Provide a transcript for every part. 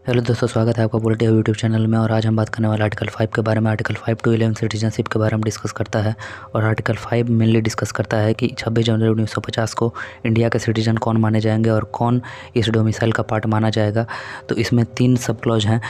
Hello दोस्तों, स्वागत है आपका पॉलिटी यूट्यूब चैनल में। और आज हम बात करने वाले आर्टिकल 5 के बारे में। आर्टिकल 5 टू 11 सिटीजनशिप के बारे में डिस्कस करता है। और आर्टिकल 5 मेनली डिस्कस करता है कि 26 जनवरी 1950 को इंडिया के सिटीजन कौन माने जाएंगे और कौन इस डोमिसाइल का पार्ट माना जाएगा। तो इसमें 3 सब क्लॉज हैं।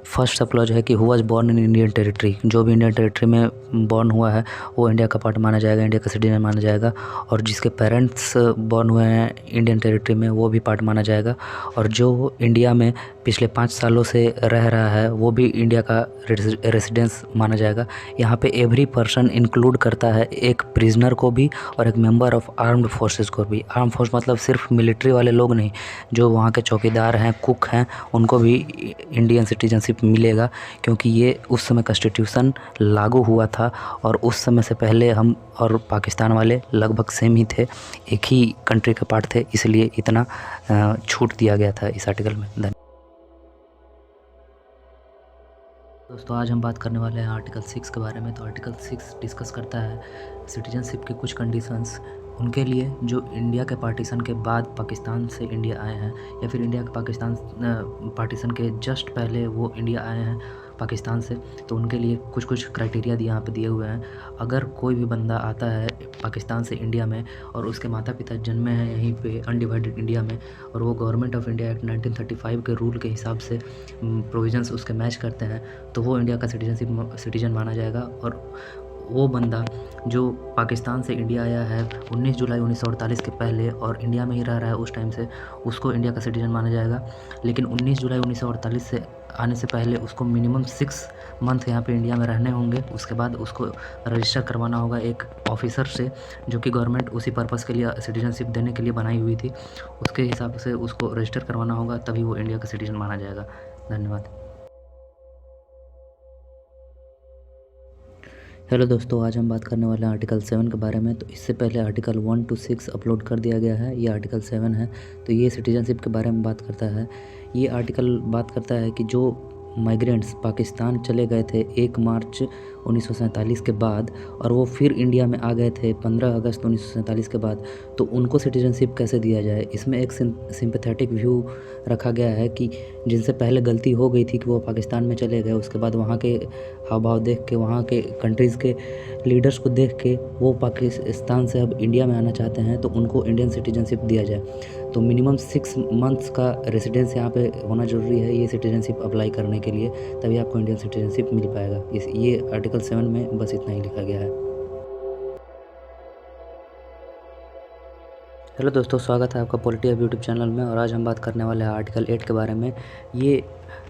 फर्स्ट सब क्लॉज है कि who was born in Indian territory, जो भी इंडियन टेरिटरी में बॉर्न हुआ है वो इंडिया का पार्ट माना जाएगा, इंडिया का सिटीजन माना जाएगा। और जिसके पेरेंट्स बॉर्न हुए हैं इंडियन टेरिटरी में वो भी पार्ट माना जाएगा। और जो इंडिया में पिछले 5 सालों से रह रहा है वो भी इंडिया का रेसिडेंस माना जाएगा। यहाँ पे एवरी पर्सन इंक्लूड करता है एक प्रिजनर को भी और एक मेंबर ऑफ आर्म्ड फोर्सेस को भी। आर्म फोर्स मतलब सिर्फ मिलिट्री वाले लोग नहीं, जो वहाँ के चौकीदार हैं, कुक हैं, उनको भी इंडियन सिटीजनशिप मिलेगा। क्योंकि ये उस समय कॉन्स्टिट्यूशन लागू हुआ था और उस समय से पहले हम और पाकिस्तान वाले लगभग सेम ही थे, एक ही कंट्री का पार्ट थे, इसलिए इतना छूट दिया गया था इस आर्टिकल में। धन्यवाद दोस्तों। आज हम बात करने वाले हैं आर्टिकल 6 के बारे में। तो आर्टिकल 6 डिस्कस करता है सिटीजनशिप के कुछ कंडीशंस उनके लिए जो इंडिया के पार्टीशन के बाद पाकिस्तान से इंडिया आए हैं, या फिर इंडिया के पाकिस्तान पार्टीशन के जस्ट पहले वो इंडिया आए हैं पाकिस्तान से। तो उनके लिए कुछ कुछ क्राइटेरिया यहाँ पे दिए हुए हैं। अगर कोई भी बंदा आता है पाकिस्तान से इंडिया में और उसके माता पिता जन्मे हैं यहीं पे अनडिवाइडेड इंडिया में, और वो गवर्नमेंट ऑफ इंडिया एक्ट 1935 के रूल के हिसाब से प्रोविजंस उसके मैच करते हैं, तो वो इंडिया का सिटीजन माना जाएगा। और वो बंदा जो पाकिस्तान से इंडिया आया है 19 जुलाई 1948 के पहले और इंडिया में ही रह रहा है उस टाइम से, उसको इंडिया का सिटीजन माना जाएगा। लेकिन 19 जुलाई 1948 से आने से पहले उसको मिनिमम 6 मंथ यहाँ पे इंडिया में रहने होंगे। उसके बाद उसको रजिस्टर करवाना होगा एक ऑफिसर से, जो कि गवर्नमेंट उसी पर्पज़ के लिए सिटीजनशिप देने के लिए बनाई हुई थी। उसके हिसाब से उसको रजिस्टर करवाना होगा, तभी वो इंडिया का सिटीजन माना जाएगा। धन्यवाद। हेलो दोस्तों, आज हम बात करने वाले हैं आर्टिकल 7 के बारे में। तो इससे पहले आर्टिकल 1 to 6 अपलोड कर दिया गया है, ये आर्टिकल 7 है। तो ये सिटीजनशिप के बारे में बात करता है। ये आर्टिकल बात करता है कि जो माइग्रेंट्स पाकिस्तान चले गए थे 1 मार्च 1947 के बाद और वो फिर इंडिया में आ गए थे 15 अगस्त 1947 के बाद, तो उनको सिटीजनशिप कैसे दिया जाए। इसमें एक सिंपैथेटिक व्यू रखा गया है कि जिनसे पहले गलती हो गई थी कि वो पाकिस्तान में चले गए, उसके बाद वहाँ के हाव भाव देख के, वहाँ के कंट्रीज़ के लीडर्स को देख के वो पाकिस्तान से अब इंडिया में आना चाहते हैं, तो उनको इंडियन सिटीजनशिप दिया जाए। तो मिनिमम 6 मंथ्स का रेसिडेंस यहाँ पे होना ज़रूरी है ये सिटीजनशिप अप्लाई करने के लिए, तभी आपको इंडियन सिटीजनशिप मिल पाएगा। ये आर्टिकल 7 में बस इतना ही लिखा गया है। हेलो दोस्तों, स्वागत है आपका पॉलिटी यूट्यूब चैनल में। और आज हम बात करने वाले हैं आर्टिकल 8 के बारे में। ये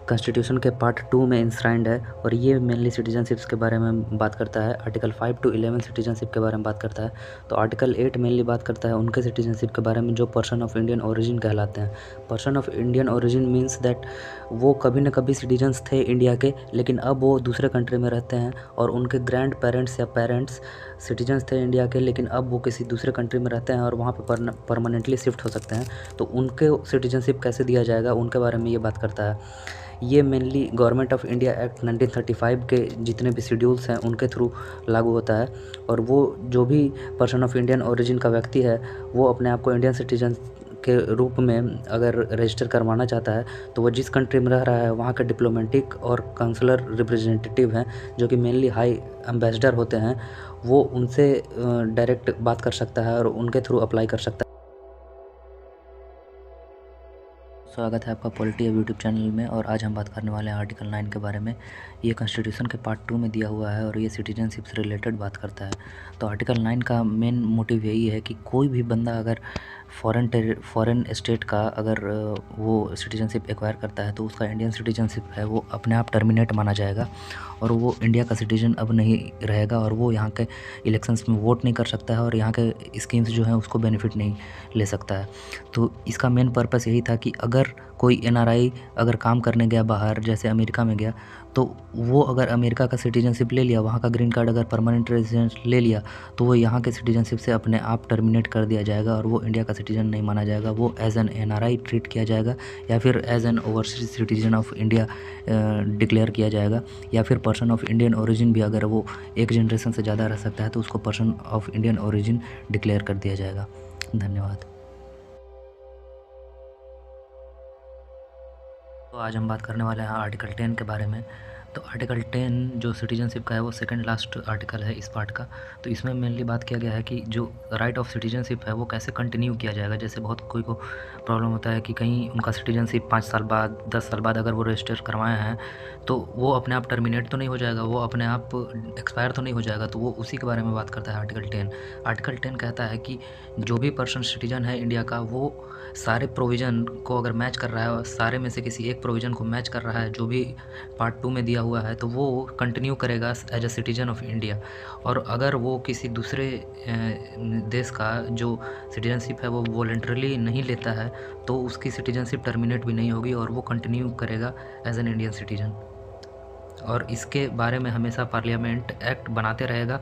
कॉन्स्टिट्यूशन के पार्ट 2 में इंश्राइंड है और ये मेनली सिटीजनशिप्स के बारे में बात करता है। आर्टिकल 5 to 11 सिटीजनशिप के बारे में बात करता है। तो आर्टिकल 8 मेनली बात करता है उनके सिटीजनशिप के बारे में जो पर्सन ऑफ इंडियन ओरिजिन कहलाते हैं। Person of Indian origin means that वो कभी न कभी सिटीजन्स थे इंडिया के, लेकिन अब वो दूसरे कंट्री में रहते हैं और उनके ग्रैंड पेरेंट्स या पेरेंट्स सिटीजन्स थे इंडिया के, लेकिन अब वो किसी दूसरे कंट्री में रहते हैं और वहाँ पे परमानेंटली शिफ्ट हो सकते हैं। तो उनके सिटीजनशिप कैसे दिया जाएगा उनके बारे में ये बात करता है। ये mainly government of India act 1935 के जितने भी शेड्यूल्स हैं उनके थ्रू लागू होता है। और वो जो भी पर्सन ऑफ इंडियन ओरिजिन का व्यक्ति है वो अपने आप को इंडियन सिटीजन के रूप में अगर रजिस्टर करवाना चाहता है, तो वो जिस कंट्री में रह रहा है वहाँ के डिप्लोमेटिक और काउंसलर रिप्रेजेंटेटिव हैं, जो कि मेनली हाई एम्बेसडर होते हैं, वो उनसे डायरेक्ट बात कर सकता है और उनके थ्रू अप्लाई कर सकता है। स्वागत है आपका पॉलिटी यूट्यूब चैनल में। और आज हम बात करने वाले हैं आर्टिकल 9 के बारे में। ये कॉन्स्टिट्यूशन के पार्ट 2 में दिया हुआ है और ये सिटीजनशिप से रिलेटेड बात करता है। तो आर्टिकल 9 का मेन मोटिव यही है कि कोई भी बंदा अगर फॉरेन स्टेट का अगर वो सिटीजनशिप एक्वायर करता है तो उसका इंडियन सिटीजनशिप है वो अपने आप टर्मिनेट माना जाएगा और वो इंडिया का सिटीजन अब नहीं रहेगा और वो यहाँ के इलेक्शंस में वोट नहीं कर सकता है और यहाँ के स्कीम्स जो हैं उसको बेनिफिट नहीं ले सकता है। तो इसका मेन पर्पस यही था कि अगर कोई एनआरआई अगर काम करने गया बाहर, जैसे अमेरिका में गया, तो वो अगर अमेरिका का सिटीजनशिप ले लिया, वहाँ का ग्रीन कार्ड अगर परमानेंट रेजिडेंस ले लिया, तो वो यहाँ के सिटीजनशिप से अपने आप टर्मिनेट कर दिया जाएगा और वो इंडिया का सिटीजन नहीं माना जाएगा। वो एज एन एनआरआई ट्रीट किया जाएगा या फिर as an overseas citizen of India declare किया जाएगा। या फिर पर्सन ऑफ इंडियन ओरिजिन भी अगर वो एक जनरेशन से ज़्यादा रह सकता है तो उसको person of Indian origin declare कर दिया जाएगा। धन्यवाद। तो आज हम बात करने वाले हैं आर्टिकल 10 के बारे में। तो आर्टिकल 10 जो सिटीजनशिप का है वो सेकंड लास्ट आर्टिकल है इस पार्ट का। तो इसमें मेनली बात किया गया है कि जो राइट ऑफ सिटीजनशिप है वो कैसे कंटिन्यू किया जाएगा। जैसे बहुत कोई को प्रॉब्लम होता है कि कहीं उनका सिटीजनशिप 5 साल बाद 10 साल बाद अगर वो रजिस्टर करवाए हैं तो वो अपने आप टर्मिनेट तो नहीं हो जाएगा, वो अपने आप एक्सपायर तो नहीं हो जाएगा। तो वो उसी के बारे में बात करता है आर्टिकल 10। आर्टिकल 10 कहता है कि जो भी पर्सन सिटीजन है इंडिया का वो सारे प्रोविज़न को अगर मैच कर रहा है और सारे में से किसी एक प्रोविज़न को मैच कर रहा है जो भी पार्ट 2 में दिया हुआ है तो वो कंटिन्यू करेगा as a citizen of India. और अगर वो किसी दूसरे देश का जो सिटीजनशिप है वो वॉलंटरली नहीं लेता है तो उसकी सिटीजनशिप टर्मिनेट भी नहीं होगी और वो कंटिन्यू करेगा एज एन इंडियन सिटीजन। और इसके बारे में हमेशा पार्लियामेंट एक्ट बनाते रहेगा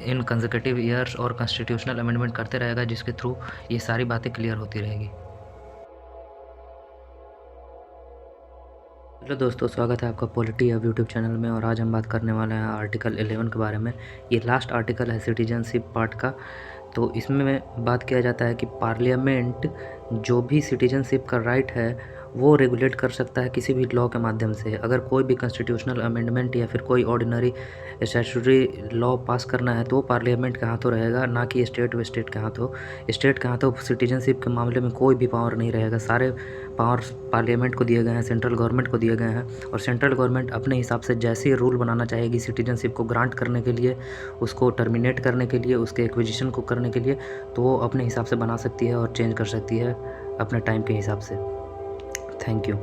इन कंसेक्यूटिव ईयर्स और कॉन्स्टिट्यूशनल अमेंडमेंट करते रहेगा जिसके थ्रू ये सारी बातें क्लियर होती रहेगी। हेलो दोस्तों, स्वागत है आपका पॉलिटी अब यूट्यूब चैनल में। और आज हम बात करने वाले हैं आर्टिकल 11 के बारे में। ये लास्ट आर्टिकल है सिटीजनशिप पार्ट का। तो इसमें बात किया जाता है कि पार्लियामेंट जो भी सिटीजनशिप का राइट है वो रेगुलेट कर सकता है किसी भी लॉ के माध्यम से। अगर कोई भी कॉन्स्टिट्यूशनल अमेंडमेंट या फिर कोई ऑर्डिनरी स्टैट्यूटरी लॉ पास करना है तो वो पार्लियामेंट के हाथों रहेगा, ना कि स्टेट व स्टेट के हाथों। स्टेट के हाथों सिटीजनशिप के मामले में कोई भी पावर नहीं रहेगा। सारे पावर्स पार्लियामेंट को दिए गए हैं, सेंट्रल गवर्नमेंट को दिए गए हैं। और सेंट्रल गवर्नमेंट अपने हिसाब से जैसे रूल बनाना चाहेगी सिटीजनशिप को ग्रांट करने के लिए, उसको टर्मिनेट करने के लिए, उसके एक्विजिशन को करने के लिए, तो वो अपने हिसाब से बना सकती है और चेंज कर सकती है अपने टाइम के हिसाब से। Thank you.